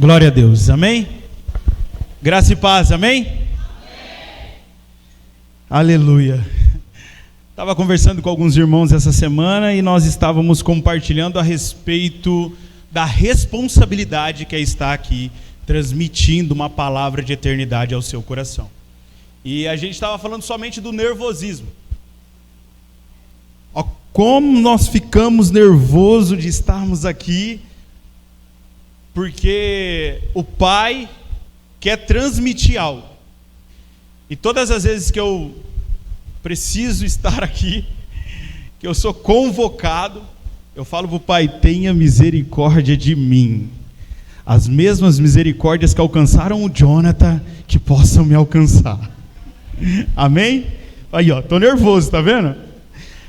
Glória a Deus, amém? Graça e paz, amém? Amém. Aleluia. Estava conversando com alguns irmãos essa semana e nós estávamos compartilhando a respeito da responsabilidade que é estar aqui transmitindo uma palavra de eternidade ao seu coração. E a gente estava falando somente do nervosismo. Como nós ficamos nervosos de estarmos aqui, porque o Pai quer transmitir algo. E todas as vezes que eu preciso estar aqui, que eu sou convocado, eu falo para o Pai: tenha misericórdia de mim. As mesmas misericórdias que alcançaram o Jonathan, que possam me alcançar. Amém? Aí, ó, tô nervoso, tá vendo?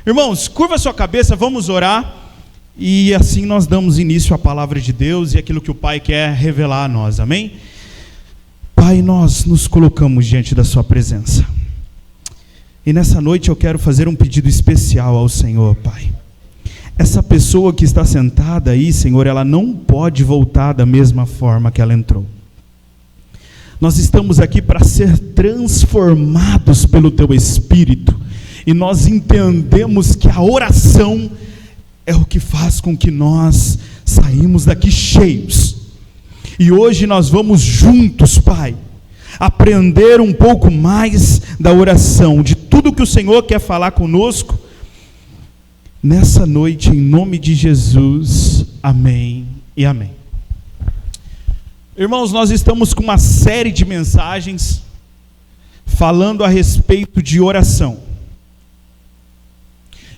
Irmãos, curva sua cabeça, vamos orar. E assim nós damos início à palavra de Deus e aquilo que o Pai quer revelar a nós, amém? Pai, nós nos colocamos diante da sua presença. E nessa noite eu quero fazer um pedido especial ao Senhor, Pai. Essa pessoa que está sentada aí, Senhor, ela não pode voltar da mesma forma que ela entrou. Nós estamos aqui para ser transformados pelo Teu Espírito. E nós entendemos que a oração é o que faz com que nós saímos daqui cheios. E hoje nós vamos juntos, Pai, aprender um pouco mais da oração, de tudo que o Senhor quer falar conosco nessa noite, em nome de Jesus. Amém e amém. Irmãos, nós estamos com uma série de mensagens falando a respeito de oração.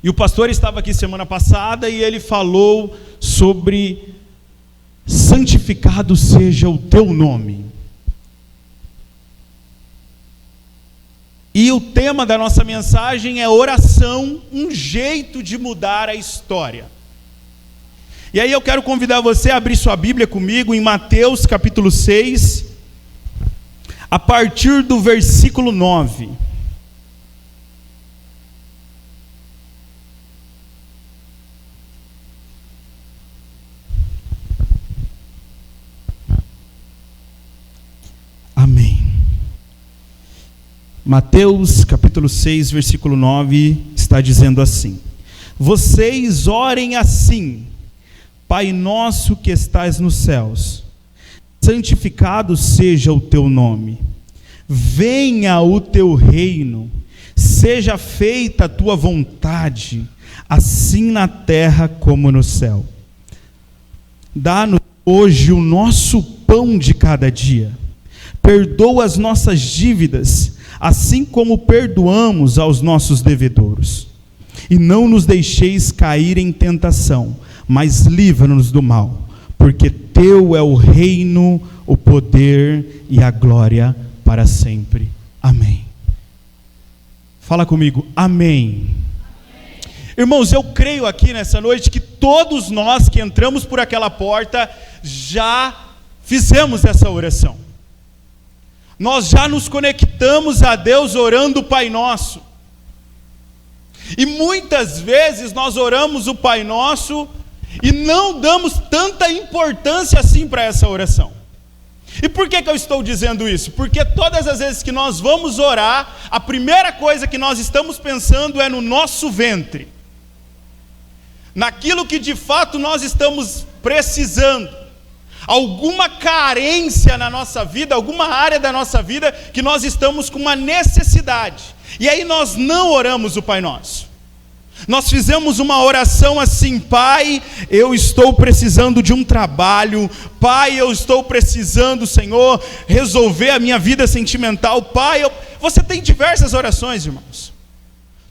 E o pastor estava aqui semana passada e ele falou sobre santificado seja o teu nome. E o tema da nossa mensagem é oração, um jeito de mudar a história. E aí eu quero convidar você a abrir sua Bíblia comigo em Mateus capítulo 6, a partir do versículo 9. Amém. Mateus capítulo 6, versículo 9, está dizendo assim: vocês orem assim: Pai nosso que estás nos céus, santificado seja o teu nome, venha o teu reino, seja feita a tua vontade, assim na terra como no céu. Dá-nos hoje o nosso pão de cada dia. Perdoa as nossas dívidas, assim como perdoamos aos nossos devedores. E não nos deixeis cair em tentação, mas livra-nos do mal, porque teu é o reino, o poder e a glória para sempre. Amém. Fala comigo, amém. Irmãos, eu creio aqui nessa noite que todos nós que entramos por aquela porta já fizemos essa oração. Nós já nos conectamos a Deus orando o Pai Nosso. E muitas vezes nós oramos o Pai Nosso e não damos tanta importância assim para essa oração. E por que eu estou dizendo isso? Porque todas as vezes que nós vamos orar, a primeira coisa que nós estamos pensando é no nosso ventre. Naquilo que de fato nós estamos precisando. Alguma carência na nossa vida, alguma área da nossa vida que nós estamos com uma necessidade. E aí nós não oramos o Pai Nosso. Nós fizemos uma oração assim: Pai, eu estou precisando de um trabalho. Pai, eu estou precisando, Senhor, resolver a minha vida sentimental. Pai, Você tem diversas orações, irmãos.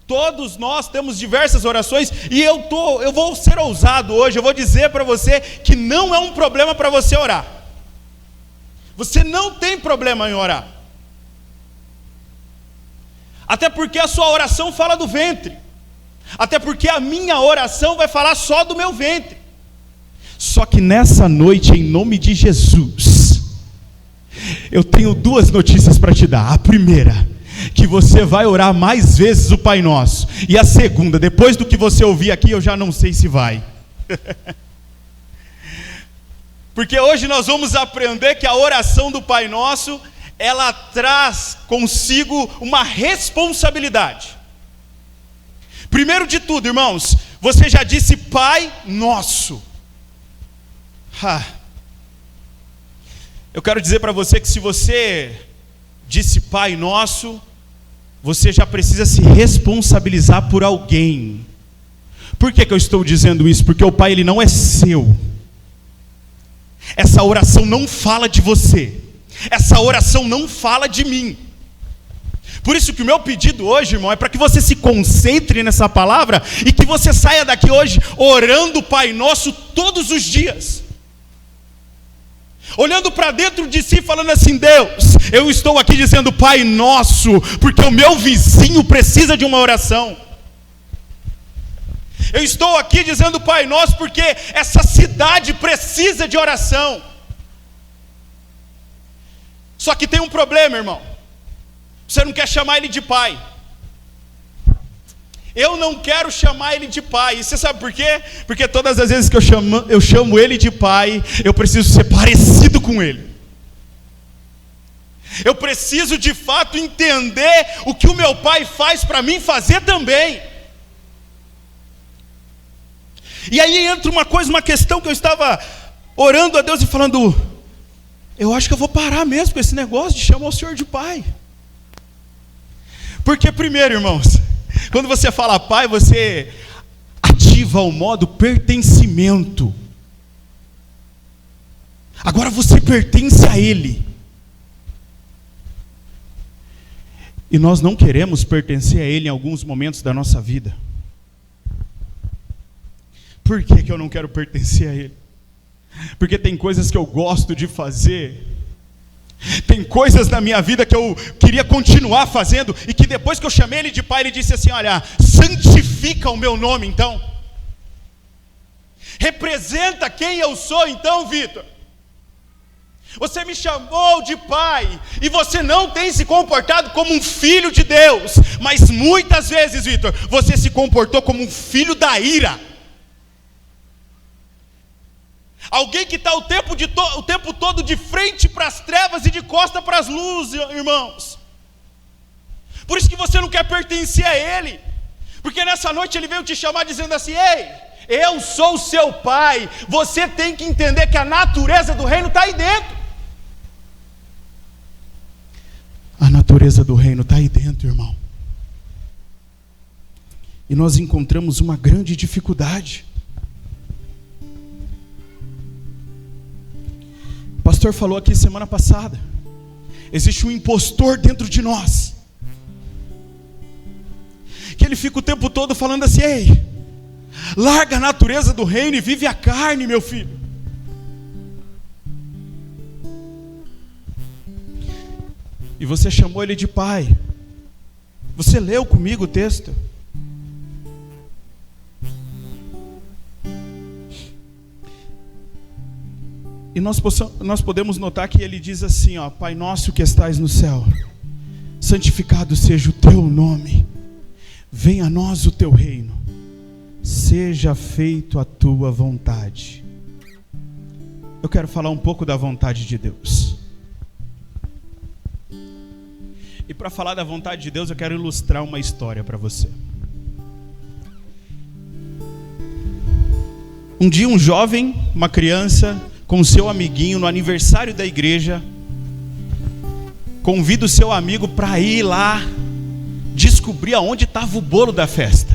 Todos nós temos diversas orações, e eu vou ser ousado hoje, eu vou dizer para você que não é um problema para você orar. Você não tem problema em orar. Até porque a sua oração fala do ventre. Até porque a minha oração vai falar só do meu ventre. Só que nessa noite, em nome de Jesus, eu tenho duas notícias para te dar. A primeira, que você vai orar mais vezes o Pai Nosso. E a segunda, depois do que você ouvir aqui, eu já não sei se vai. Porque hoje nós vamos aprender que a oração do Pai Nosso, ela traz consigo uma responsabilidade. Primeiro de tudo, irmãos, você já disse Pai Nosso. Eu quero dizer para você que se você disse Pai Nosso, você já precisa se responsabilizar por alguém. Por que eu estou dizendo isso? Porque o Pai, ele não é seu. Essa oração não fala de você. Essa oração não fala de mim. Por isso que o meu pedido hoje, irmão, é para que você se concentre nessa palavra e que você saia daqui hoje orando o Pai Nosso todos os dias. Olhando para dentro de si, falando assim: Deus, eu estou aqui dizendo Pai Nosso, porque o meu vizinho precisa de uma oração. Eu estou aqui dizendo Pai Nosso porque essa cidade precisa de oração. Só que tem um problema, irmão. Você não quer chamar ele de pai. Eu não quero chamar ele de pai. E você sabe por quê? Porque todas as vezes que eu chamo ele de pai, eu preciso ser parecido com ele. Eu preciso de fato entender o que o meu pai faz para mim fazer também. E aí entra uma questão que eu estava orando a Deus e falando: eu acho que eu vou parar mesmo com esse negócio de chamar o Senhor de pai. Porque primeiro, irmãos, quando você fala pai, você ativa o modo pertencimento. Agora você pertence a Ele. E nós não queremos pertencer a Ele em alguns momentos da nossa vida. Por que eu não quero pertencer a Ele? Porque tem coisas que eu gosto de fazer, tem coisas na minha vida que eu queria continuar fazendo, e que depois que eu chamei Ele de pai, Ele disse assim: olha, santifica o meu nome então. Representa quem eu sou então, Vitor. Você me chamou de pai, e você não tem se comportado como um filho de Deus, mas muitas vezes, Vitor, você se comportou como um filho da ira. Alguém que está o tempo todo de frente para as trevas e de costa para as luzes, irmãos. Por isso que você não quer pertencer a Ele. Porque nessa noite Ele veio te chamar dizendo assim: ei, eu sou o seu pai. Você tem que entender que a natureza do reino está aí dentro. A natureza do reino está aí dentro, irmão. E nós encontramos uma grande dificuldade. O pastor falou aqui semana passada, existe um impostor dentro de nós, que ele fica o tempo todo falando assim: ei, larga a natureza do reino e vive a carne, meu filho. E você chamou ele de pai. Você leu comigo o texto? E nós podemos notar que ele diz assim, ó: Pai nosso que estais no céu, santificado seja o teu nome, venha a nós o teu reino, seja feito a tua vontade. Eu quero falar um pouco da vontade de Deus. E para falar da vontade de Deus, eu quero ilustrar uma história para você. Um dia um jovem, uma criança, com o seu amiguinho no aniversário da igreja, convida o seu amigo para ir lá descobrir aonde estava o bolo da festa.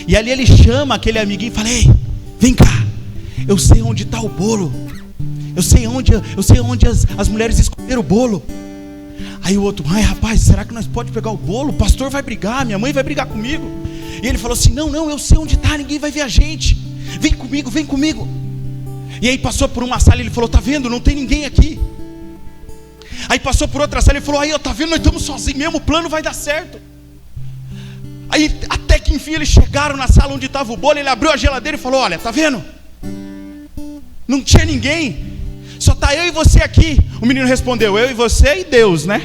E ali ele chama aquele amiguinho e fala: ei, vem cá, eu sei onde está o bolo, eu sei onde as mulheres esconderam o bolo. Aí o outro: ai rapaz, será que nós podemos pegar o bolo? O pastor vai brigar, minha mãe vai brigar comigo. E ele falou assim: não, eu sei onde está, ninguém vai ver a gente, vem comigo. E aí passou por uma sala e ele falou: tá vendo, não tem ninguém aqui. Aí passou por outra sala e ele falou: aí, ó, tá vendo, nós estamos sozinhos mesmo, o plano vai dar certo. Aí até que enfim eles chegaram na sala onde estava o bolo. Ele abriu a geladeira e falou: olha, tá vendo, não tinha ninguém, só tá eu e você aqui. O menino respondeu: eu e você e Deus, né?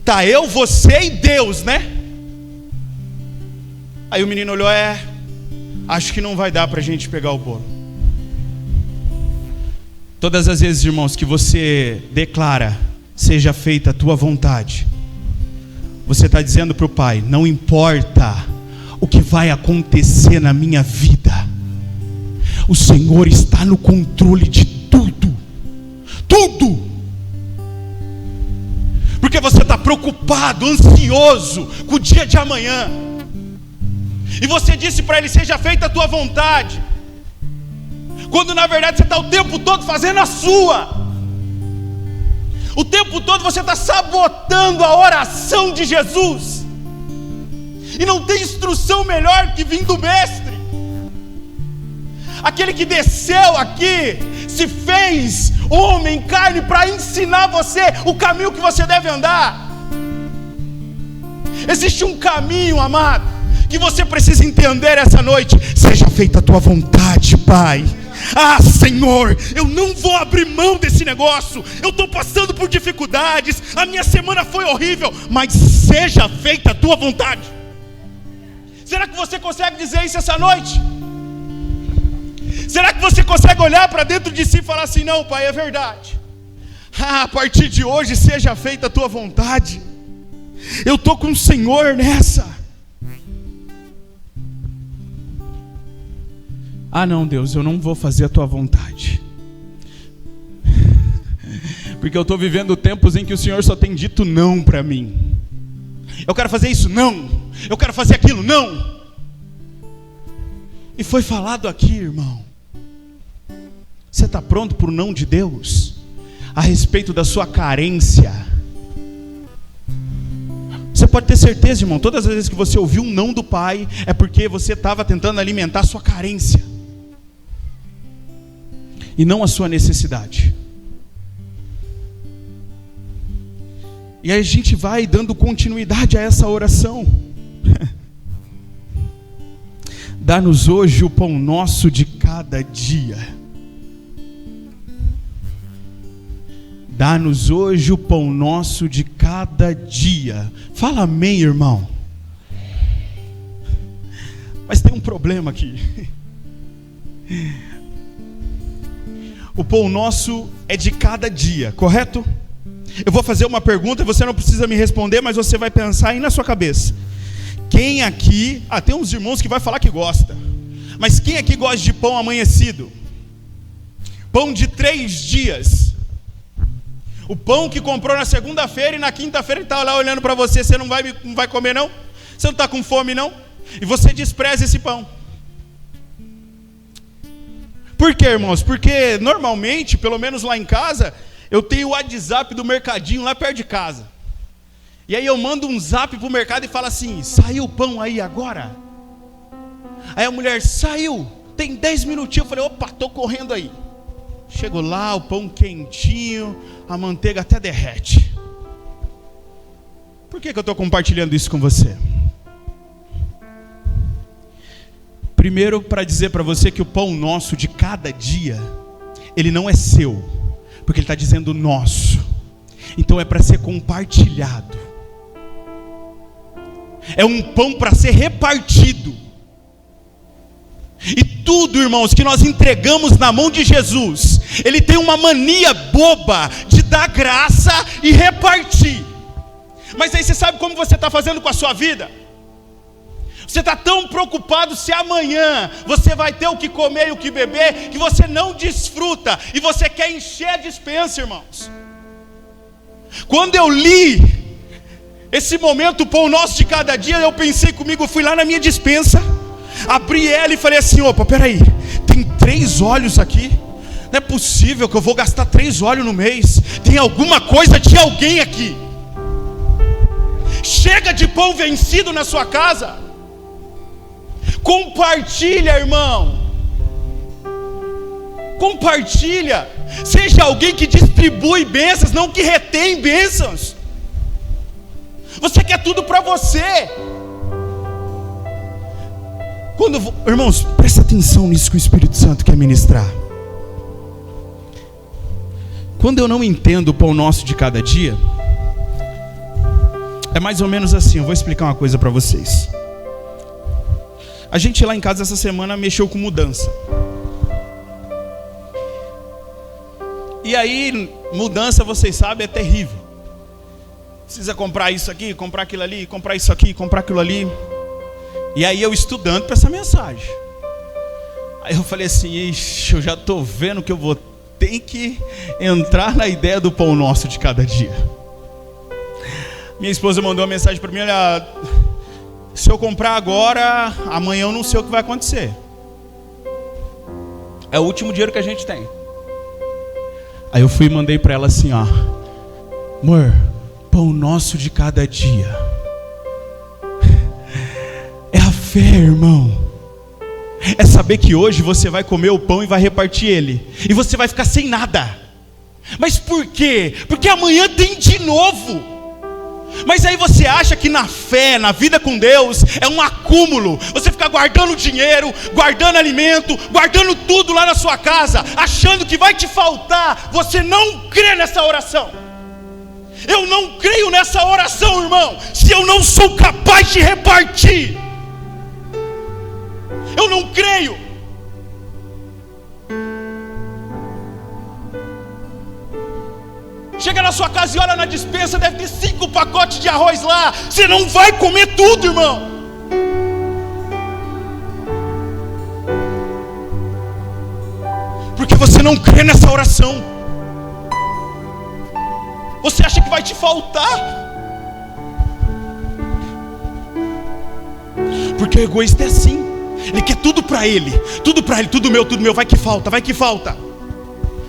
Tá eu, você e Deus, né? Aí o menino olhou: acho que não vai dar para a gente pegar o bolo. Todas as vezes, irmãos, que você declara, seja feita a tua vontade, você está dizendo para o Pai, não importa o que vai acontecer na minha vida, o Senhor está no controle de tudo, tudo, porque você está preocupado, ansioso com o dia de amanhã, e você disse para Ele, seja feita a tua vontade, quando na verdade você está o tempo todo fazendo a sua. O tempo todo você está sabotando a oração de Jesus. E não tem instrução melhor que vir do Mestre. Aquele que desceu aqui, se fez homem, carne, para ensinar você o caminho que você deve andar. Existe um caminho, amado, que você precisa entender essa noite. Seja feita a tua vontade, Pai. Ah, Senhor, eu não vou abrir mão desse negócio. Eu estou passando por dificuldades, a minha semana foi horrível, mas seja feita a tua vontade. Será que você consegue dizer isso essa noite? Será que você consegue olhar para dentro de si e falar assim, não, Pai, é verdade. A partir de hoje seja feita a tua vontade. Eu estou com o Senhor nessa. Ah não, Deus, eu não vou fazer a tua vontade, porque eu estou vivendo tempos em que o Senhor só tem dito não para mim. Eu quero fazer isso, não. Eu quero fazer aquilo, não. E foi falado aqui, irmão, você está pronto para o não de Deus? A respeito da sua carência. Você pode ter certeza, irmão, todas as vezes que você ouviu um não do Pai, é porque você estava tentando alimentar a sua carência, e não a sua necessidade. E aí a gente vai dando continuidade a essa oração. Dá-nos hoje o pão nosso de cada dia. Dá-nos hoje o pão nosso de cada dia. Fala amém, irmão. Mas tem um problema aqui. O pão nosso é de cada dia, correto? Eu vou fazer uma pergunta, você não precisa me responder, mas você vai pensar aí na sua cabeça. Quem aqui, tem uns irmãos que vai falar que gosta, mas quem aqui gosta de pão amanhecido? Pão de 3 dias. O pão que comprou na segunda-feira e na quinta-feira ele está lá olhando para você, você não vai comer não? Você não está com fome não? E você despreza esse pão. Por quê, irmãos? Porque normalmente, pelo menos lá em casa, eu tenho o WhatsApp do mercadinho lá perto de casa. E aí eu mando um zap pro mercado e falo assim, saiu o pão aí agora? Aí a mulher, saiu, tem 10 minutinhos. Eu falei, opa, tô correndo aí. Chego lá, o pão quentinho, a manteiga até derrete. Por que eu estou compartilhando isso com você? Primeiro, para dizer para você que o pão nosso de cada dia, ele não é seu, porque ele está dizendo nosso. Então é para ser compartilhado. É um pão para ser repartido. E tudo, irmãos, que nós entregamos na mão de Jesus, Ele tem uma mania boba de dar graça e repartir. Mas aí você sabe como você está fazendo com a sua vida? Você está tão preocupado se amanhã você vai ter o que comer e o que beber, que você não desfruta, e você quer encher a despensa, irmãos. Quando eu li esse momento, o pão nosso de cada dia, eu pensei comigo, fui lá na minha despensa, abri ela e falei assim, opa, peraí, tem 3 óleos aqui, não é possível que eu vou gastar 3 óleos no mês, tem alguma coisa de alguém aqui. Chega de pão vencido na sua casa. Compartilha, irmão. Compartilha. Seja alguém que distribui bênçãos, não que retém bênçãos. Você quer tudo para você. Irmãos, presta atenção nisso que o Espírito Santo quer ministrar. Quando eu não entendo o pão nosso de cada dia, é mais ou menos assim. Eu vou explicar uma coisa para vocês. A gente lá em casa essa semana mexeu com mudança. E aí, mudança, vocês sabem, é terrível. Precisa comprar isso aqui, comprar aquilo ali, comprar isso aqui, comprar aquilo ali. E aí eu estudando para essa mensagem. Aí eu falei assim, ixi, eu já estou vendo que eu vou ter que entrar na ideia do pão nosso de cada dia. Minha esposa mandou uma mensagem para mim, olha, se eu comprar agora, amanhã eu não sei o que vai acontecer. É o último dinheiro que a gente tem. Aí eu fui e mandei para ela assim, ó, amor, pão nosso de cada dia. É a fé, irmão. É saber que hoje você vai comer o pão e vai repartir ele. E você vai ficar sem nada. Mas por quê? Porque amanhã tem de novo. Mas aí você acha que na fé, na vida com Deus, é um acúmulo. Você fica guardando dinheiro, guardando alimento, guardando tudo lá na sua casa, achando que vai te faltar. Você não crê nessa oração. Eu não creio nessa oração, irmão, se eu não sou capaz de repartir. Eu não creio. Chega na sua casa e olha na despensa, deve ter 5 pacotes de arroz lá. Você não vai comer tudo, irmão. Porque você não crê nessa oração. Você acha que vai te faltar. Porque o egoísta é assim. Ele quer tudo para ele, tudo meu, vai que falta.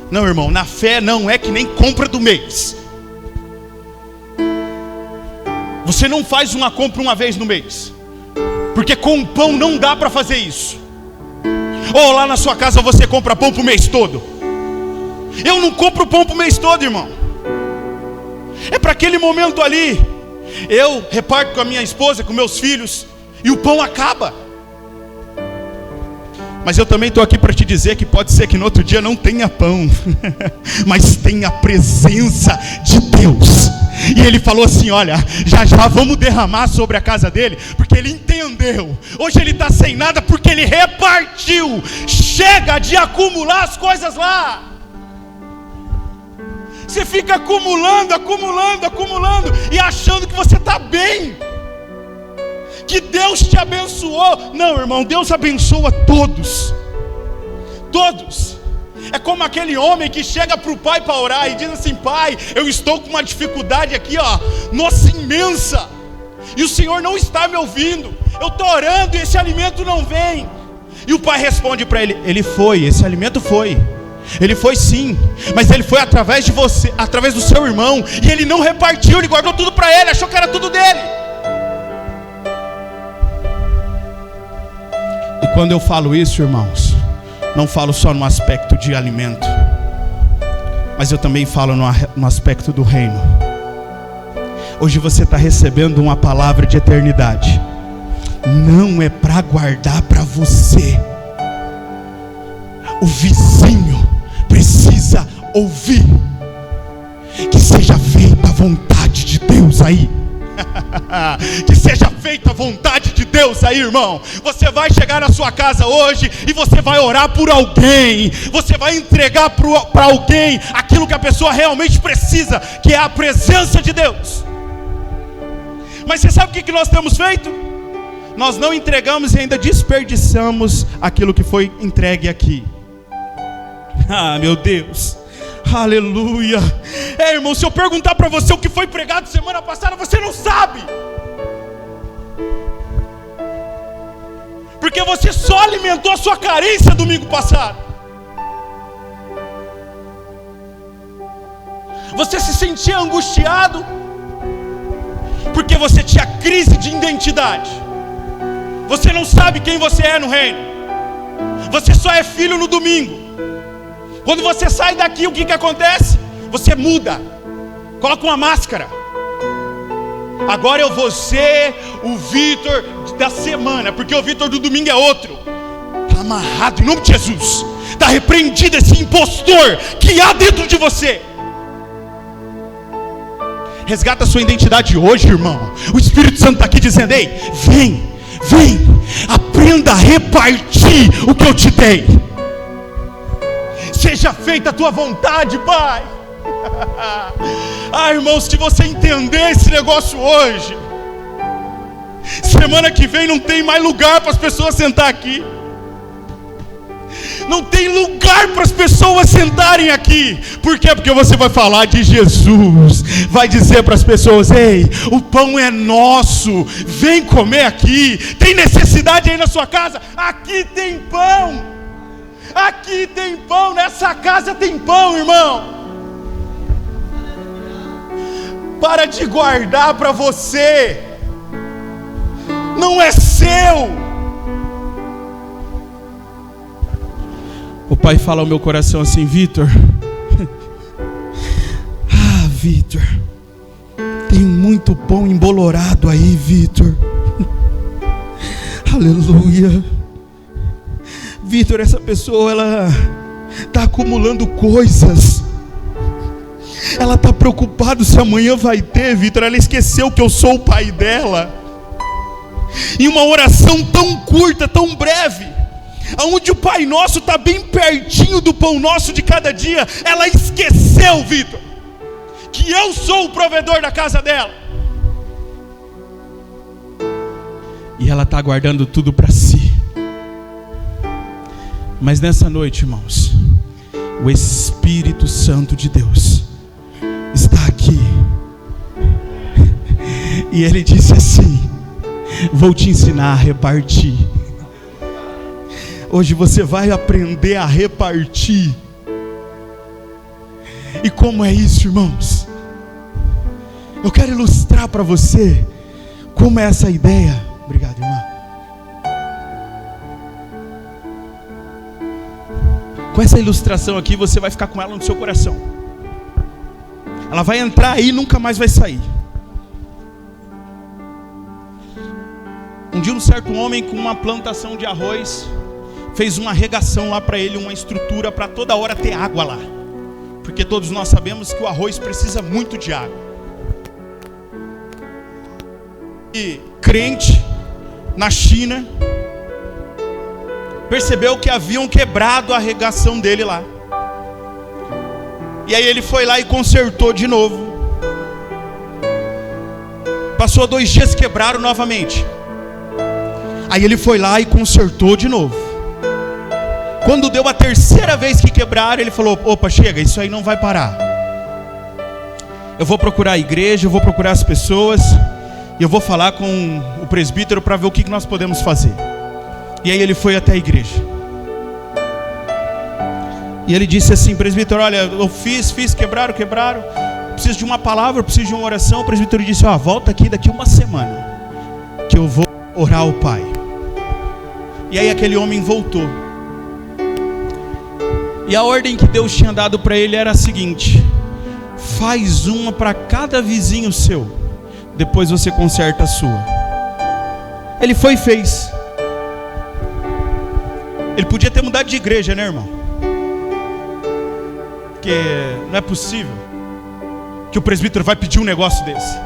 Não, irmão, na fé não é que nem compra do mês. Você não faz uma compra uma vez no mês, porque com o pão não dá para fazer isso. Ou lá na sua casa você compra pão para o mês todo. Eu não compro pão para o mês todo, irmão. É para aquele momento ali. Eu reparto com a minha esposa, com meus filhos, e o pão acaba. Mas eu também estou aqui para te dizer que pode ser que no outro dia não tenha pão, mas tem a presença de Deus. E ele falou assim, olha, já vamos derramar sobre a casa dele, porque ele entendeu. Hoje ele está sem nada porque ele repartiu. Chega de acumular as coisas lá. Você fica acumulando e achando que você está bem, que Deus te abençoou. Não, irmão, Deus abençoa todos. Todos. É como aquele homem que chega para o pai para orar e diz assim, pai, eu estou com uma dificuldade aqui, ó, nossa, imensa, e o Senhor não está me ouvindo. Eu estou orando e esse alimento não vem. E o pai responde para ele, esse alimento foi. Ele foi sim, mas ele foi através de você, através do seu irmão. E ele não repartiu, ele guardou tudo para ele, achou que era tudo dele. E quando eu falo isso, irmãos, não falo só no aspecto de alimento, mas eu também falo no aspecto do reino. Hoje você está recebendo uma palavra de eternidade. Não é para guardar para você. O vizinho precisa ouvir. Que seja feita a vontade de Deus aí. Que seja feita a vontade de Deus aí, irmão. Você vai chegar na sua casa hoje e você vai orar por alguém. Você vai entregar para alguém aquilo que a pessoa realmente precisa, que é a presença de Deus. Mas você sabe o que nós temos feito? Nós não entregamos e ainda desperdiçamos aquilo que foi entregue aqui. Ah, meu Deus, aleluia. Irmão, se eu perguntar para você o que foi pregado semana passada, você não sabe, porque você só alimentou a sua carência domingo passado. Você se sentia angustiado porque você tinha crise de identidade. Você não sabe quem você é no reino. Você só é filho no domingo. Quando você sai daqui, o que acontece? Você muda, coloca uma máscara. Agora eu vou ser o Vitor da semana, porque o Vitor do domingo é outro. Está amarrado em nome de Jesus. Está repreendido esse impostor que há dentro de você. Resgata a sua identidade hoje, irmão. O Espírito Santo está aqui dizendo, ei, Vem, aprenda a repartir o que eu te dei. Seja feita a tua vontade, Pai. Irmãos, se você entender esse negócio hoje, semana que vem não tem mais lugar para as pessoas sentar aqui. Não tem lugar para as pessoas sentarem aqui. Por quê? Porque você vai falar de Jesus, vai dizer para as pessoas: ei, o pão é nosso, vem comer aqui. Tem necessidade aí na sua casa? Aqui tem pão. Aqui tem pão, nessa casa tem pão, irmão. Para de guardar para você. Não é seu. O Pai fala ao meu coração assim: Vitor, Vitor, tem muito pão embolorado aí, Vitor. Aleluia. Vitor, essa pessoa, ela está acumulando coisas. Ela está preocupada se amanhã vai ter, Vitor. Ela esqueceu que eu sou o pai dela. Em uma oração tão curta, tão breve, onde o Pai Nosso está bem pertinho do pão nosso de cada dia, ela esqueceu, Vitor, que eu sou o provedor da casa dela. E ela está guardando tudo para si. Mas nessa noite, irmãos, o Espírito Santo de Deus está aqui. E Ele disse assim: vou te ensinar a repartir. Hoje você vai aprender a repartir. E como é isso, irmãos? Eu quero ilustrar para você como é essa ideia. Obrigado, irmã. Com essa ilustração aqui, você vai ficar com ela no seu coração. Ela vai entrar aí e nunca mais vai sair. Um dia um certo homem com uma plantação de arroz fez uma regação lá para ele, uma estrutura para toda hora ter água lá. Porque todos nós sabemos que o arroz precisa muito de água. E crente na China percebeu que haviam quebrado a regação dele lá. E aí ele foi lá e consertou de novo. Passou 2 dias, quebraram novamente. Aí ele foi lá e consertou de novo. Quando deu a 3ª vez que quebraram, ele falou: opa, chega, isso aí não vai parar. Eu vou procurar a igreja, eu vou procurar as pessoas, e eu vou falar com o presbítero para ver o que nós podemos fazer. E aí ele foi até a igreja. E ele disse assim: presbítero, olha, eu fiz, quebraram, preciso de uma palavra, preciso de uma oração. O presbítero disse: ó, volta aqui daqui 1 semana, que eu vou orar ao Pai. E aí aquele homem voltou. E a ordem que Deus tinha dado para ele era a seguinte: faz uma para cada vizinho seu, depois você conserta a sua. Ele foi e fez. Ele podia ter mudado de igreja, né, irmão? Porque não é possível que o presbítero vai pedir um negócio desse.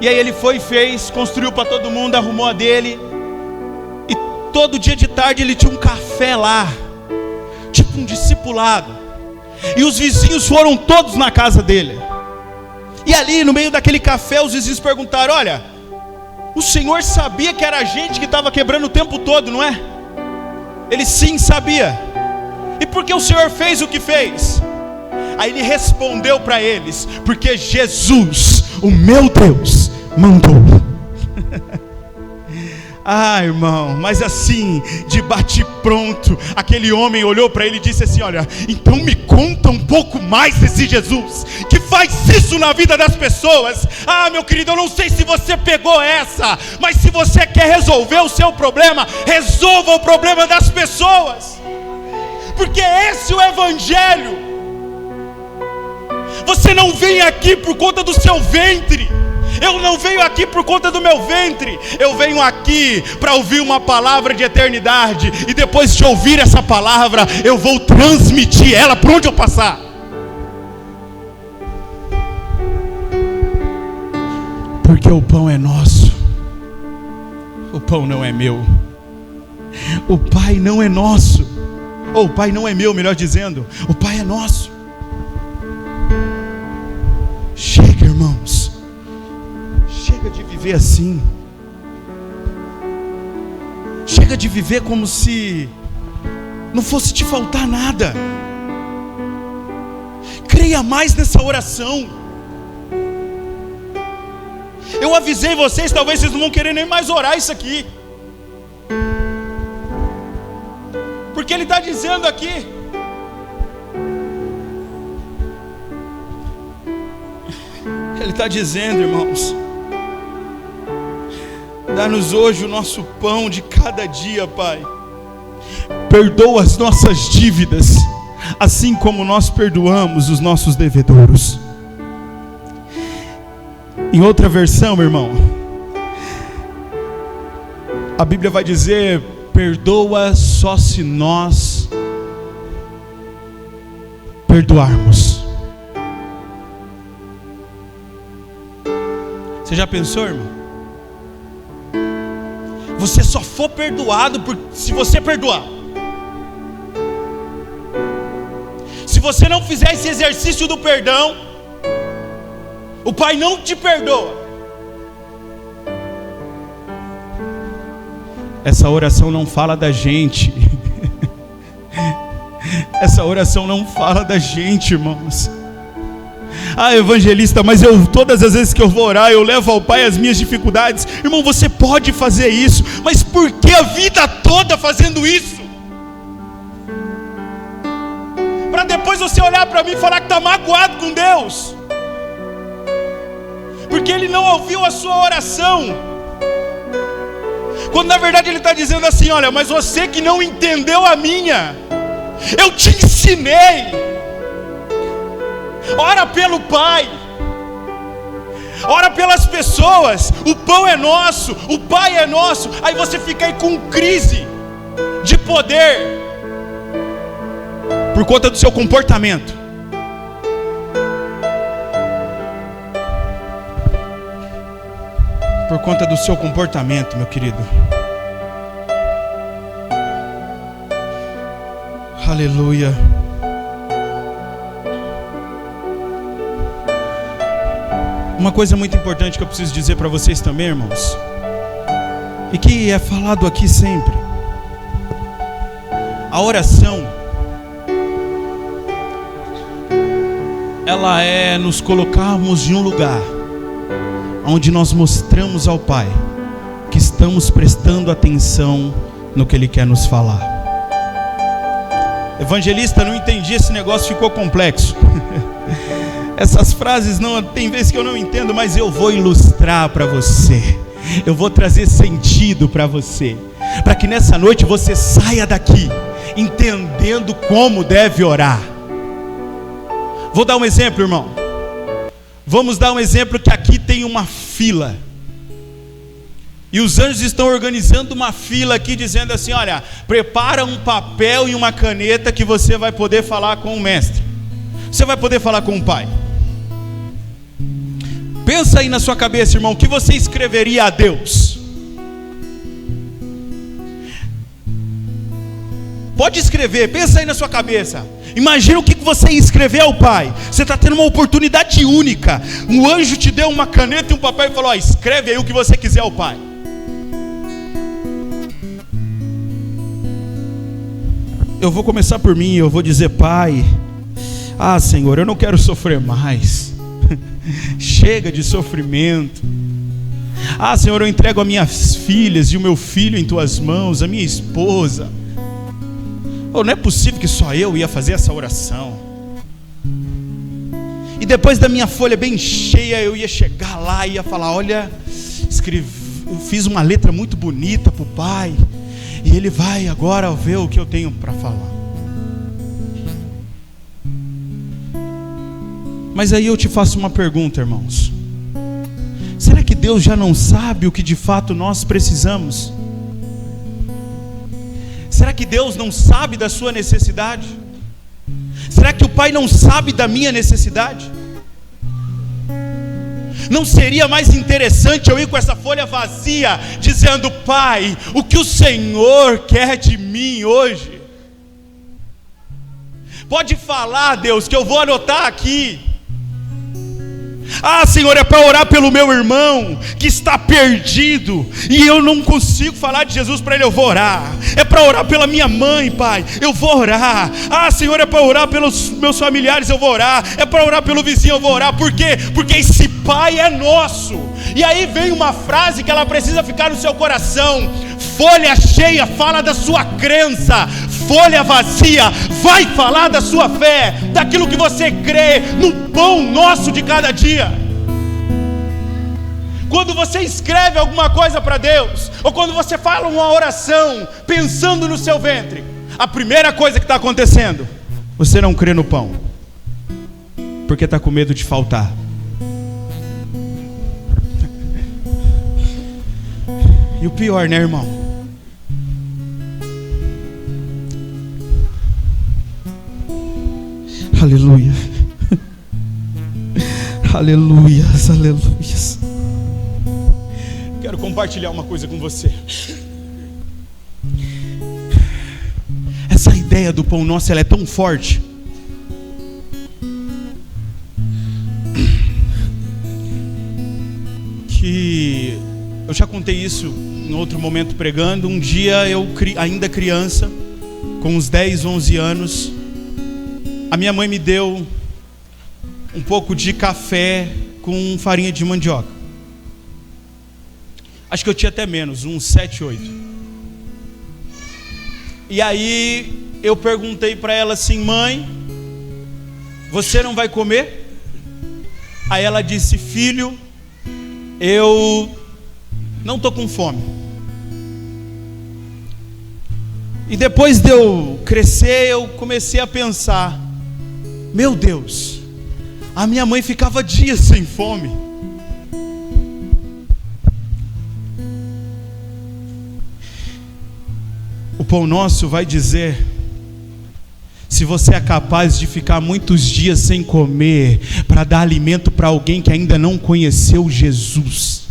E aí ele foi e fez, construiu para todo mundo, arrumou a dele. E todo dia de tarde ele tinha um café lá, tipo um discipulado. E os vizinhos foram todos na casa dele. E ali no meio daquele café os vizinhos perguntaram: olha, o senhor sabia que era a gente que estava quebrando o tempo todo, não é? Ele: sim, sabia. E por que o senhor fez o que fez? Aí ele respondeu para eles: porque Jesus, o meu Deus, mandou. Ah, irmão, mas assim, de bate pronto, aquele homem olhou para ele e disse assim: olha, então me conta um pouco mais desse Jesus, que faz isso na vida das pessoas. Ah, meu querido, eu não sei se você pegou essa, mas se você quer resolver o seu problema, resolva o problema das pessoas. Porque esse é o Evangelho. Você não vem aqui por conta do seu ventre. Eu não venho aqui por conta do meu ventre. Eu venho aqui para ouvir uma palavra de eternidade. E depois de ouvir essa palavra, eu vou transmitir ela por onde eu passar. Porque o pão é nosso. O pão não é meu. O Pai não é nosso. Ou o Pai não é meu, melhor dizendo. O Pai é nosso. Chega, irmãos. Chega de viver assim. Chega de viver como se não fosse te faltar nada. Creia mais nessa oração. Eu avisei vocês, talvez vocês não vão querer nem mais orar isso aqui. Porque ele está dizendo aqui. Ele está dizendo, irmãos, dá-nos hoje o nosso pão de cada dia, Pai. Perdoa as nossas dívidas, assim como nós perdoamos os nossos devedores. Em outra versão, meu irmão, a Bíblia vai dizer: perdoa só se nós perdoarmos. Você já pensou, irmão? Você só for perdoado se você perdoar. Se você não fizer esse exercício do perdão, o Pai não te perdoa. Essa oração não fala da gente. Essa oração não fala da gente, irmãos. Ah, evangelista, mas todas as vezes que eu vou orar, eu levo ao Pai as minhas dificuldades. Irmão, você pode fazer isso, mas por que a vida toda fazendo isso? Para depois você olhar para mim e falar que está magoado com Deus, porque Ele não ouviu a sua oração. Quando na verdade Ele está dizendo assim: olha, mas você que não entendeu a minha, eu te ensinei. Ora pelo Pai, ora pelas pessoas. O pão é nosso, o Pai é nosso. Aí você fica aí com crise de poder por conta do seu comportamento. Por conta do seu comportamento, meu querido. Aleluia. Uma coisa muito importante que eu preciso dizer para vocês também, irmãos, e que é falado aqui sempre: a oração, ela é nos colocarmos em um lugar onde nós mostramos ao Pai que estamos prestando atenção no que Ele quer nos falar. Evangelista, não entendi esse negócio, ficou complexo. Essas frases, não, tem vezes que eu não entendo, mas eu vou ilustrar para você. Eu vou trazer sentido para você, para que nessa noite você saia daqui entendendo como deve orar. Vou dar um exemplo, irmão. Vamos dar um exemplo que aqui tem uma fila. E os anjos estão organizando uma fila aqui, dizendo assim: olha, prepara um papel e uma caneta que você vai poder falar com o mestre. Você vai poder falar com o Pai. Pensa aí na sua cabeça, irmão, o que você escreveria a Deus? Pode escrever, pensa aí na sua cabeça. Imagina o que você ia escrever ao Pai. Você está tendo uma oportunidade única. Um anjo te deu uma caneta e um papel e falou: ó, escreve aí o que você quiser ao Pai. Eu vou começar por mim, eu vou dizer: Pai, Senhor, eu não quero sofrer mais. Chega de sofrimento. Senhor, eu entrego as minhas filhas e o meu filho em tuas mãos, a minha esposa. Não é possível que só eu ia fazer essa oração. E depois da minha folha bem cheia, eu ia chegar lá e ia falar: olha, eu fiz uma letra muito bonita para o Pai, e Ele vai agora ver o que eu tenho para falar. Mas aí eu te faço uma pergunta, irmãos. Será que Deus já não sabe o que de fato nós precisamos? Será que Deus não sabe da sua necessidade? Será que o Pai não sabe da minha necessidade? Não seria mais interessante eu ir com essa folha vazia, dizendo: Pai, o que o Senhor quer de mim hoje? Pode falar, Deus, que eu vou anotar aqui. Ah, Senhor, é para orar pelo meu irmão que está perdido e eu não consigo falar de Jesus para ele, eu vou orar. É para orar pela minha mãe, Pai, eu vou orar. Ah, Senhor, é para orar pelos meus familiares, eu vou orar. É para orar pelo vizinho, eu vou orar. Por quê? Porque esse Pai é nosso. E aí vem uma frase que ela precisa ficar no seu coração: folha cheia fala da sua crença, folha vazia vai falar da sua fé, daquilo que você crê, no pão nosso de cada dia. Quando você escreve alguma coisa para Deus, ou quando você fala uma oração pensando no seu ventre, a primeira coisa que está acontecendo, você não crê no pão, porque está com medo de faltar. E o pior, né, irmão? Aleluia. Aleluias, aleluias. Quero compartilhar uma coisa com você. Essa ideia do pão nosso, ela é tão forte que eu já contei isso em outro momento pregando. Um dia eu, ainda criança, com uns 10, 11 anos, a minha mãe me deu um pouco de café com farinha de mandioca. Acho que eu tinha até menos, uns 7, 8. E aí eu perguntei para ela assim: mãe, você não vai comer? Aí ela disse: filho, eu não estou com fome. E depois de eu crescer, eu comecei a pensar: meu Deus, a minha mãe ficava dias sem fome. O pão nosso vai dizer se você é capaz de ficar muitos dias sem comer para dar alimento para alguém que ainda não conheceu Jesus.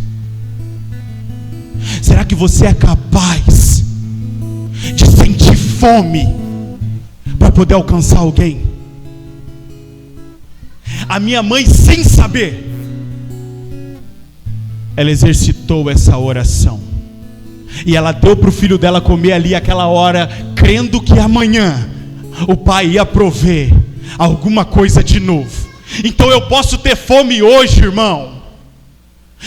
Será que você é capaz de sentir fome para poder alcançar alguém? A minha mãe, sem saber, ela exercitou essa oração. E ela deu para o filho dela comer ali aquela hora, crendo que amanhã o pai ia prover alguma coisa de novo. Então eu posso ter fome hoje, irmão,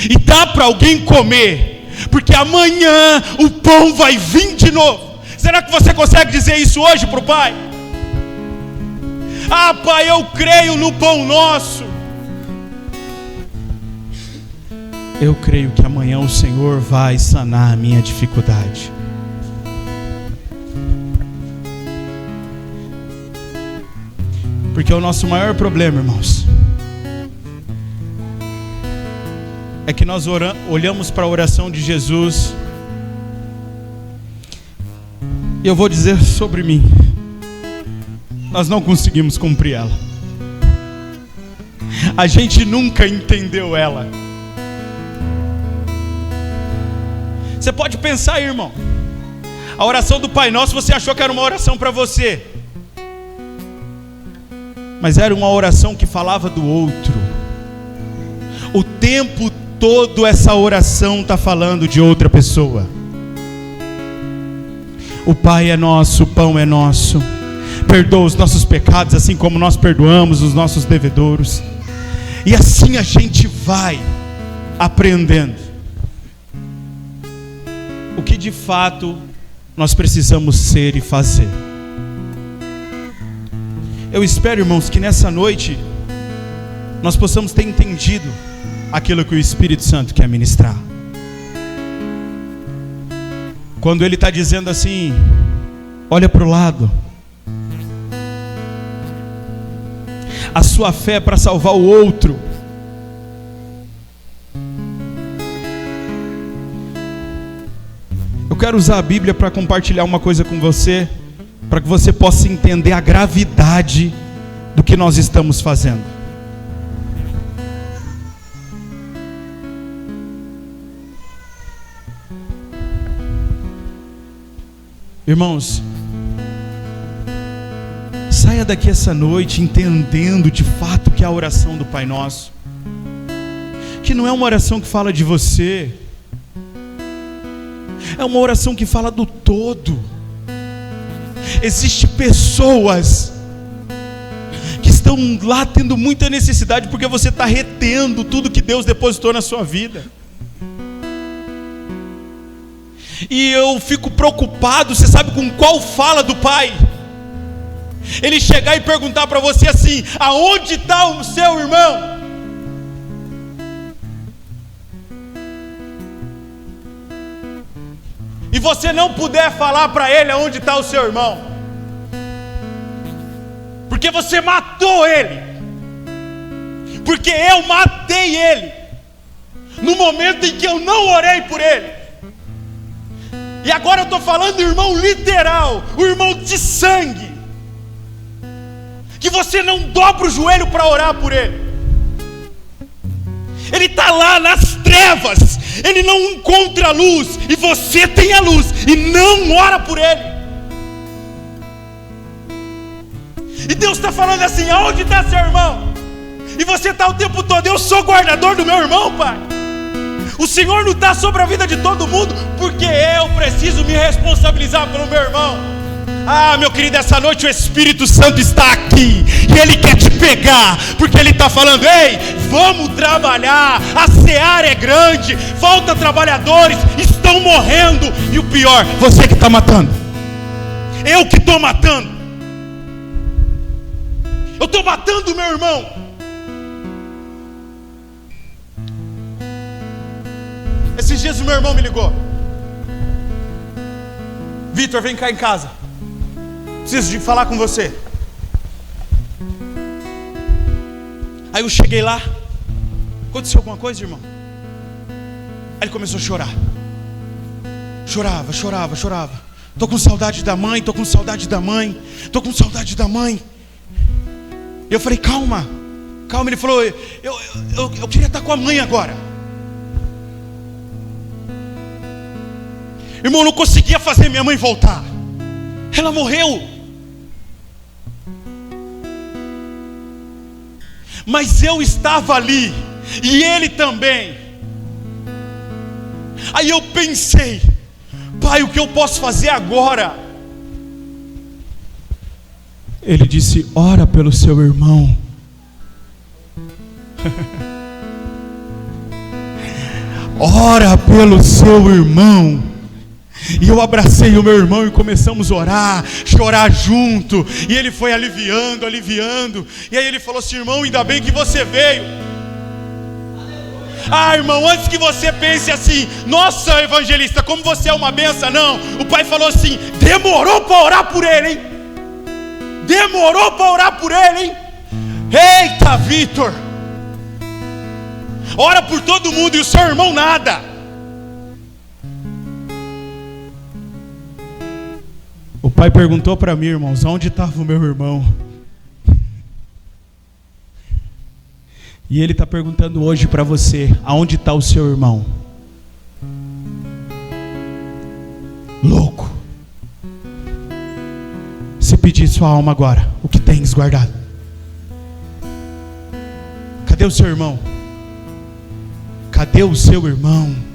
e dá para alguém comer, porque amanhã o pão vai vir de novo. Será que você consegue dizer isso hoje para o pai? Ah, pai, eu creio no pão nosso. Eu creio que amanhã o Senhor vai sanar a minha dificuldade. Porque o nosso maior problema, irmãos, é que nós olhamos para a oração de Jesus, e eu vou dizer sobre mim, nós não conseguimos cumprir ela. A gente nunca entendeu ela. Você pode pensar, irmão, a oração do Pai Nosso, você achou que era uma oração para você, mas era uma oração que falava do outro. O tempo todo essa oração está falando de outra pessoa. O Pai é nosso, o pão é nosso. Perdoa os nossos pecados, assim como nós perdoamos os nossos devedores. E assim a gente vai aprendendo o que de fato nós precisamos ser e fazer. Eu espero, irmãos, que nessa noite nós possamos ter entendido aquilo que o Espírito Santo quer ministrar. Quando Ele está dizendo assim: olha para o lado, a sua fé é para salvar o outro. Eu quero usar a Bíblia para compartilhar uma coisa com você, para que você possa entender a gravidade do que nós estamos fazendo. Irmãos, saia daqui essa noite entendendo de fato que é a oração do Pai Nosso, que não é uma oração que fala de você, é uma oração que fala do todo. Existem pessoas que estão lá tendo muita necessidade porque você está retendo tudo que Deus depositou na sua vida. E eu fico preocupado, você sabe com qual fala do Pai? Ele chegar e perguntar para você assim: aonde está o seu irmão? E você não puder falar para ele aonde está o seu irmão, porque você matou ele, porque eu matei ele, no momento em que eu não orei por ele. E agora eu estou falando do irmão literal, o irmão de sangue, que você não dobra o joelho para orar por ele. Ele está lá nas trevas, ele não encontra a luz, e você tem a luz, e não ora por ele. E Deus está falando assim: aonde está seu irmão? E você está o tempo todo: eu sou guardador do meu irmão, Pai. O Senhor não está sobre a vida de todo mundo, porque eu preciso me responsabilizar pelo meu irmão. Ah, meu querido, essa noite o Espírito Santo está aqui, e Ele quer te pegar, porque Ele está falando: ei, vamos trabalhar, a seara é grande, falta trabalhadores, estão morrendo, e o pior, você que está matando, eu que estou matando, eu estou matando o meu irmão. Esses dias o meu irmão me ligou: Vitor, vem cá em casa, preciso de falar com você. Aí eu cheguei lá: aconteceu alguma coisa, irmão? Aí ele começou a chorar. Chorava. Tô com saudade da mãe, tô com saudade da mãe. E eu falei: calma. Ele falou: eu queria estar com a mãe agora. Irmão, eu não conseguia fazer minha mãe voltar. Ela morreu. Mas eu estava ali, e ele também. Aí eu pensei: Pai, o que eu posso fazer agora? Ele disse: ora pelo seu irmão. Ora pelo seu irmão. E eu abracei o meu irmão e começamos a orar, chorar junto. E ele foi aliviando. E aí ele falou assim: irmão, ainda bem que você veio. Ah, irmão, antes que você pense assim: nossa, evangelista, como você é uma benção. Não, o pai falou assim: demorou para orar por ele, hein? Eita, Vitor, ora por todo mundo, e o seu irmão nada. O pai perguntou para mim: irmãos, onde estava o meu irmão? E ele está perguntando hoje para você: aonde está o seu irmão? Louco. Se pedir sua alma agora, o que tens guardado? Cadê o seu irmão? Cadê o seu irmão?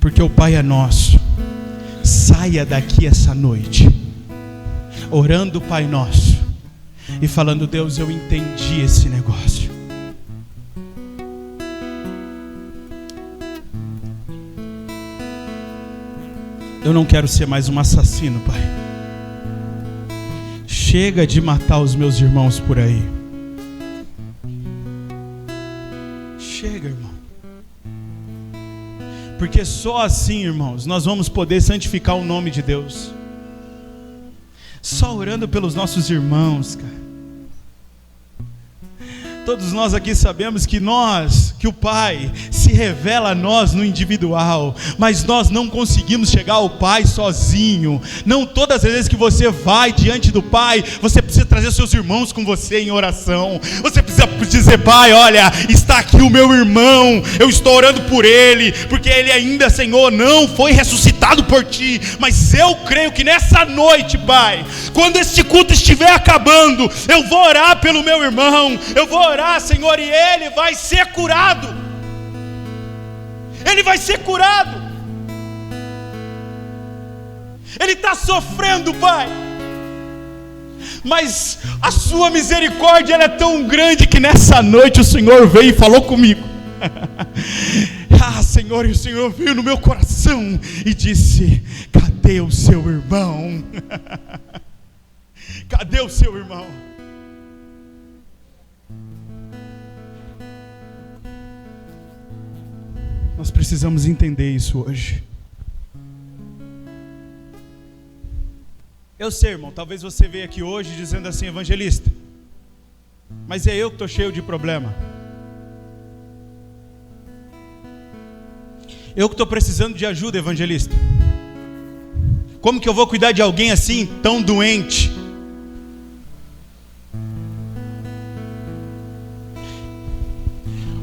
Porque o Pai é nosso. Saia daqui essa noite orando o Pai Nosso e falando: Deus, eu entendi esse negócio. Eu não quero ser mais um assassino, Pai. Chega de matar os meus irmãos por aí. Chega, irmão. Porque só assim, irmãos, nós vamos poder santificar o nome de Deus. Só orando pelos nossos irmãos, cara. Todos nós aqui sabemos que que o Pai se revela a nós no individual, mas nós não conseguimos chegar ao Pai sozinho. Não todas as vezes que você vai diante do Pai, você precisa trazer seus irmãos com você em oração. Você precisa dizer: Pai, olha, está aqui o meu irmão, eu estou orando por ele, porque ele ainda, Senhor, não foi ressuscitado por ti, mas eu creio que nessa noite, Pai, quando este culto estiver acabando, eu vou orar pelo meu irmão, eu vou orar, Senhor, e ele vai ser curado. Ele vai ser curado. Ele está sofrendo, Pai, mas a sua misericórdia ela é tão grande que nessa noite o Senhor veio e falou comigo. Senhor, e o Senhor veio no meu coração e disse: cadê o seu irmão? Cadê o seu irmão? Nós precisamos entender isso hoje. Eu sei, irmão, talvez você veja aqui hoje dizendo assim: evangelista, mas é eu que estou cheio de problema. Eu que estou precisando de ajuda, evangelista. Como que eu vou cuidar de alguém assim, tão doente?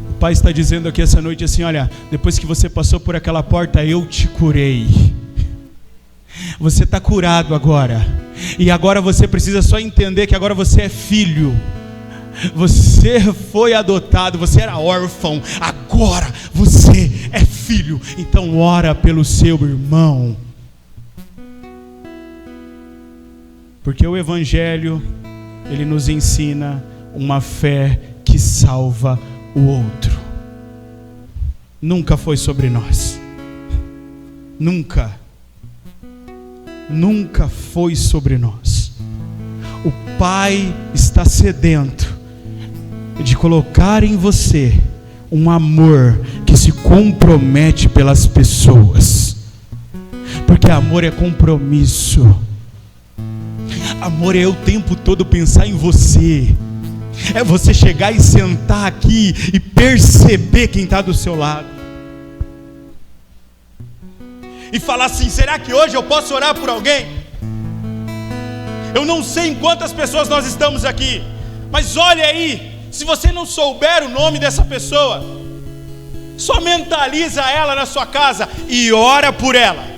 O Pai está dizendo aqui essa noite assim: olha, depois que você passou por aquela porta, eu te curei. Você está curado agora. E agora você precisa só entender que agora você é filho. Você foi adotado, você era órfão, agora você é filho. Então ora pelo seu irmão. Porque o Evangelho, ele nos ensina uma fé que salva o outro. Nunca foi sobre nós. Nunca foi sobre nós. O Pai está sedento de colocar em você um amor que se compromete pelas pessoas. Porque amor é compromisso. Amor é o tempo todo pensar em você. É você chegar e sentar aqui e perceber quem está do seu lado. E falar assim: será que hoje eu posso orar por alguém? Eu não sei em quantas pessoas nós estamos aqui, mas olha aí, se você não souber o nome dessa pessoa, só mentaliza ela na sua casa e ora por ela.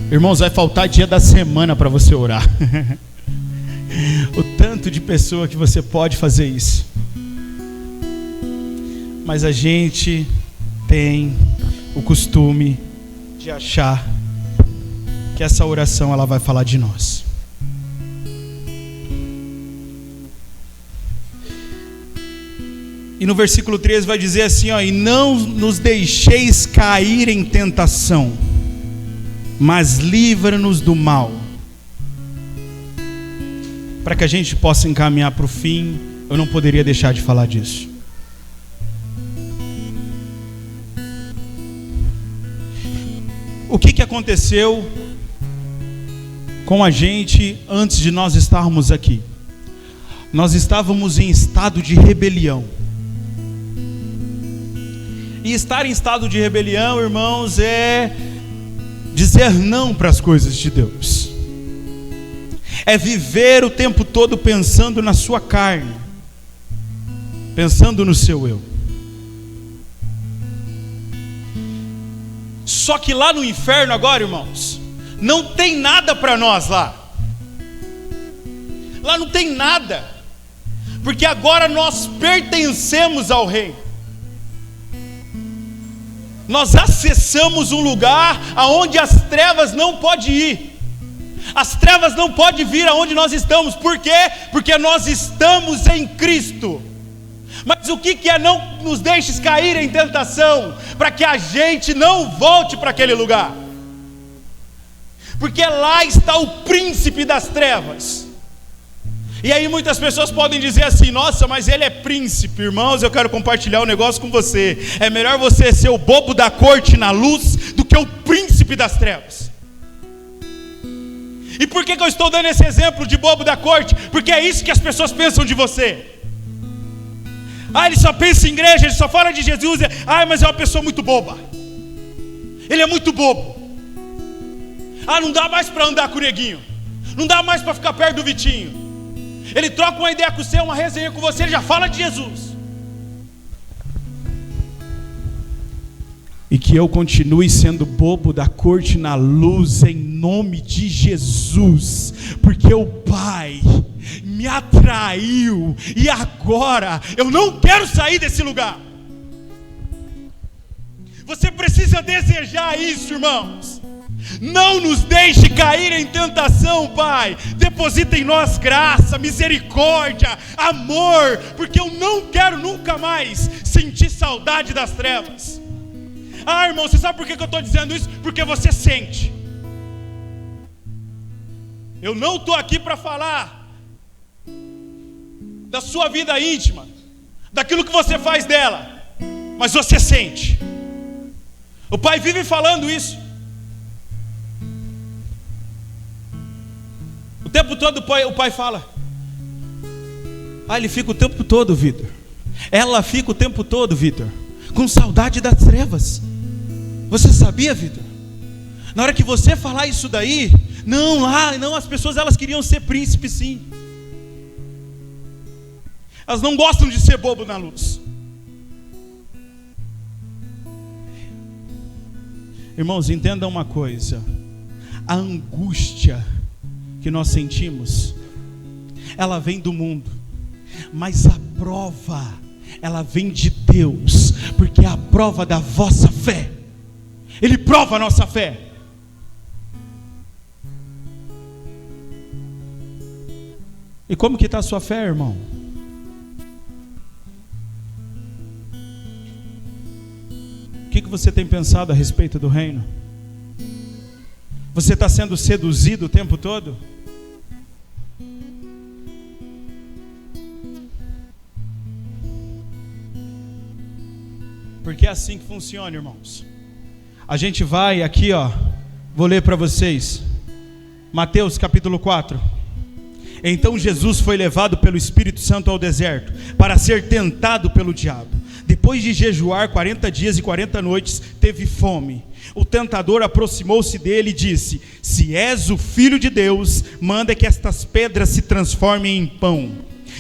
Irmãos, vai faltar dia da semana para você orar. O tanto de pessoa que você pode fazer isso. Mas a gente tem o costume de achar que essa oração ela vai falar de nós. E no versículo 13 vai dizer assim, ó: e não nos deixeis cair em tentação, mas livra-nos do mal. Para que a gente possa encaminhar para o fim, eu não poderia deixar de falar disso. O que aconteceu com a gente antes de nós estarmos aqui? Nós estávamos em estado de rebelião. E estar em estado de rebelião, irmãos, é dizer não para as coisas de Deus. É viver o tempo todo pensando na sua carne, pensando no seu eu. Só que lá no inferno agora, irmãos, não tem nada para nós lá. Lá não tem nada, porque agora nós pertencemos ao Rei. Nós acessamos um lugar aonde as trevas não podem ir. As trevas não podem vir aonde nós estamos. Por quê? Porque nós estamos em Cristo. Mas o que é não nos deixes cair em tentação? Para que a gente não volte para aquele lugar. Porque lá está o príncipe das trevas. E aí muitas pessoas podem dizer assim: nossa, mas ele é príncipe. Irmãos, eu quero compartilhar um negócio com você. É melhor você ser o bobo da corte na luz do que o príncipe das trevas. E por que eu estou dando esse exemplo de bobo da corte? Porque é isso que as pessoas pensam de você. Ele só pensa em igreja, ele só fala de Jesus. Mas é uma pessoa muito boba. Ele é muito bobo. Não dá mais para andar com o neguinho. Não dá mais para ficar perto do Vitinho. Ele troca uma ideia com você, uma resenha com você, ele já fala de Jesus. E que eu continue sendo bobo da corte na luz, em nome de Jesus, porque o Pai me atraiu, e agora eu não quero sair desse lugar. Você precisa desejar isso, irmãos. Não nos deixe cair em tentação, Pai. Deposita em nós graça, misericórdia, amor, porque eu não quero nunca mais sentir saudade das trevas. Irmão, você sabe por que eu estou dizendo isso? Porque você sente. Eu não estou aqui para falar da sua vida íntima, daquilo que você faz dela, mas você sente. O Pai vive falando isso. O tempo todo o pai fala. Ele fica o tempo todo, Vitor. Ela fica o tempo todo, Vitor, com saudade das trevas. Você sabia, Vitor? Na hora que você falar isso daí, não, as pessoas elas queriam ser príncipes, sim. Elas não gostam de ser bobo na luz. Irmãos, entendam uma coisa. A angústia que nós sentimos, ela vem do mundo, mas a prova, ela vem de Deus, porque é a prova da vossa fé. Ele prova a nossa fé. E como que está a sua fé, irmão? O que você tem pensado a respeito do reino? Você está sendo seduzido o tempo todo? Porque é assim que funciona, irmãos. A gente vai aqui, vou ler para vocês. Mateus capítulo 4. Então Jesus foi levado pelo Espírito Santo ao deserto, para ser tentado pelo diabo. Depois de jejuar 40 dias e 40 noites, teve fome. O tentador aproximou-se dele e disse: se és o Filho de Deus, manda que estas pedras se transformem em pão.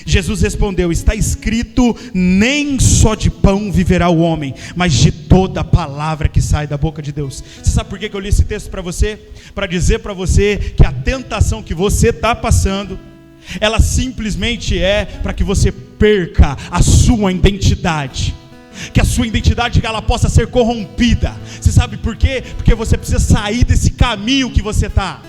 Jesus respondeu: está escrito, nem só de pão viverá o homem, mas de toda a palavra que sai da boca de Deus. Você sabe por que eu li esse texto para você? Para dizer para você que a tentação que você está passando, ela simplesmente é para que você perca a sua identidade, que a sua identidade ela possa ser corrompida. Você sabe por quê? Porque você precisa sair desse caminho que você está.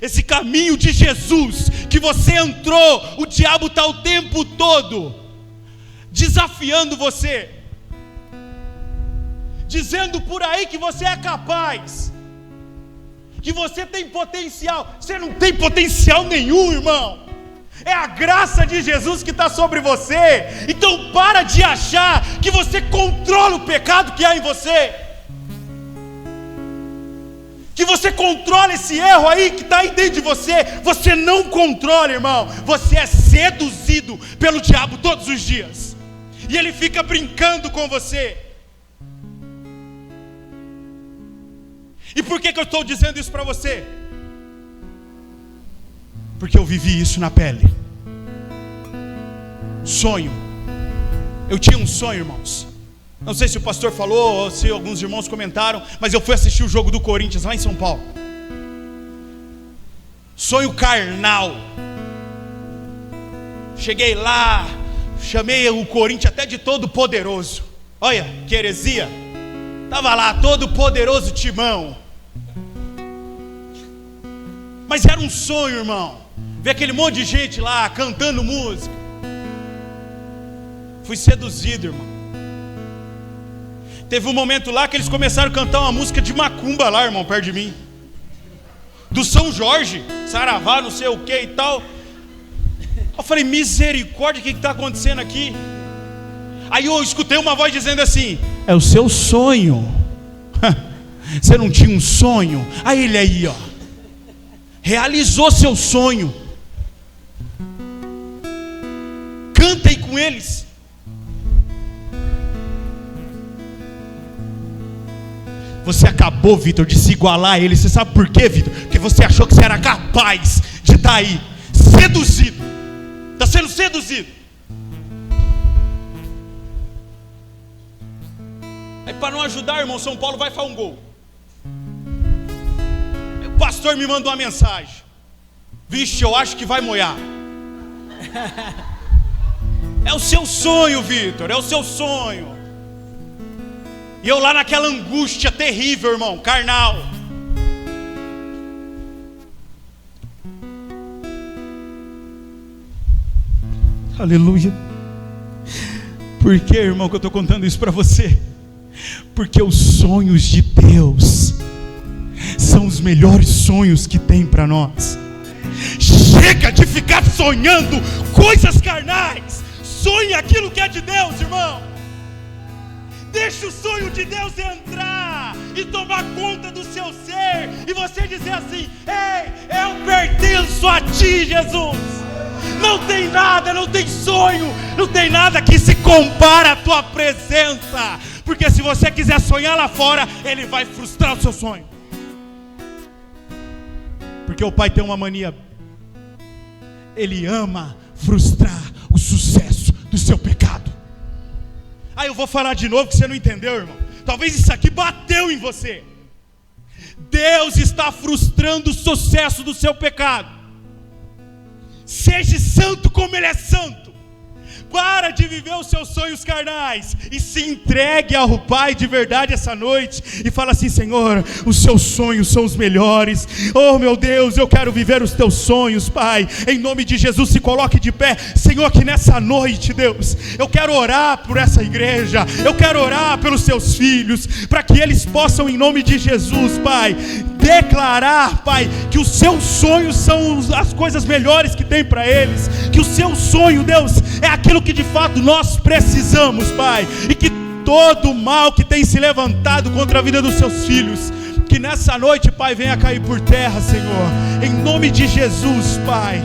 Esse caminho de Jesus que você entrou, o diabo está o tempo todo desafiando você, dizendo por aí que você é capaz, que você tem potencial. Você não tem potencial nenhum, irmão. É a graça de Jesus que está sobre você. Então para de achar que você controla o pecado que há em você, que você controla esse erro aí que está aí dentro de você. Você não controla, irmão. Você é seduzido pelo diabo todos os dias, e ele fica brincando com você. E por que eu estou dizendo isso para você? Porque eu vivi isso na pele. Sonho. Eu tinha um sonho, irmãos. Não sei se o pastor falou ou se alguns irmãos comentaram, mas eu fui assistir o jogo do Corinthians lá em São Paulo. Sonho carnal. Cheguei lá, chamei o Corinthians até de todo poderoso. Olha, que heresia. Estava lá, todo poderoso Timão. Mas era um sonho, irmão. Ver aquele monte de gente lá, cantando música. Fui seduzido, irmão. Teve um momento lá que eles começaram a cantar uma música de macumba lá, irmão, perto de mim. Do São Jorge, saravá, não sei o que e tal. Eu falei, misericórdia, o que está acontecendo aqui? Aí eu escutei uma voz dizendo assim: é o seu sonho. Você não tinha um sonho? Aí ele aí, ó. realizou seu sonho. Cantem com eles. Você acabou, Vitor, de se igualar a eles. Você sabe por quê, Vitor? Porque você achou que você era capaz de estar aí, seduzido. Está sendo seduzido. Aí para não ajudar, irmão, São Paulo vai fazer um gol. Aí o pastor me mandou uma mensagem. Vixe, eu acho que vai molhar. É o seu sonho, Vitor, é o seu sonho. E eu lá naquela angústia terrível, irmão, carnal. Aleluia. Por que, irmão, que eu estou contando isso para você? Porque os sonhos de Deus são os melhores sonhos que tem para nós. Chega de ficar sonhando coisas carnais. Sonhe aquilo que é de Deus, irmão. Deixa o sonho de Deus entrar e tomar conta do seu ser, e você dizer assim: ei, eu pertenço a ti, Jesus. Não tem nada, não tem sonho, não tem nada que se compara à tua presença. Porque se você quiser sonhar lá fora, ele vai frustrar o seu sonho. Porque o Pai tem uma mania: ele ama frustrar o sucesso do seu pecado. Ah, eu vou falar de novo que você não entendeu, irmão. Talvez isso aqui bateu em você. Deus está frustrando o sucesso do seu pecado. Seja santo como Ele é santo. Para de viver os seus sonhos carnais e se entregue ao Pai de verdade essa noite e fala assim: Senhor, os seus sonhos são os melhores. Oh meu Deus, eu quero viver os teus sonhos, Pai. Em nome de Jesus, se coloque de pé. Senhor, que nessa noite, Deus, eu quero orar por essa igreja, eu quero orar pelos seus filhos, para que eles possam, em nome de Jesus, Pai, declarar, Pai, que os seus sonhos são as coisas melhores que tem para eles, que o seu sonho, Deus, é aquilo que de fato nós precisamos, Pai, e que todo mal que tem se levantado contra a vida dos seus filhos, que nessa noite, Pai, venha cair por terra, Senhor, em nome de Jesus, Pai.